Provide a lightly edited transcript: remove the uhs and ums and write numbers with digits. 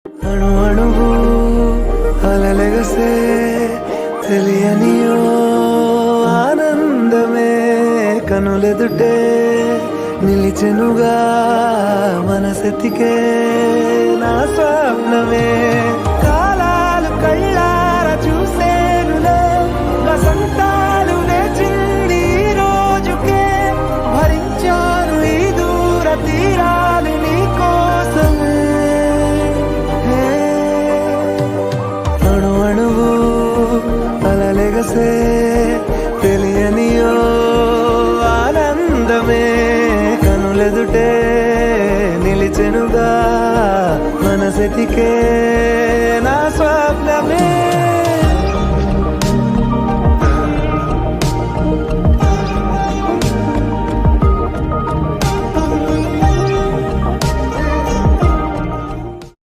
అణు అణువు అలలెగసే తెలియనియో ఆనందమే కనులెదుటే నిలిచెనుగా మనసెతికే నా స్వప్నమే కాలాలు కళ్ళార చూసేనులే వసంతాలు వేచింది ఈ రోజుకే భరించాను ఈ దూర తీరాలు నీ కోసమే అణు అణువు అలలెగసే తెలియనియో ఆనందమే కనులెదుటే నిలిచెనుగా మనసెతికే నా స్వప్నమే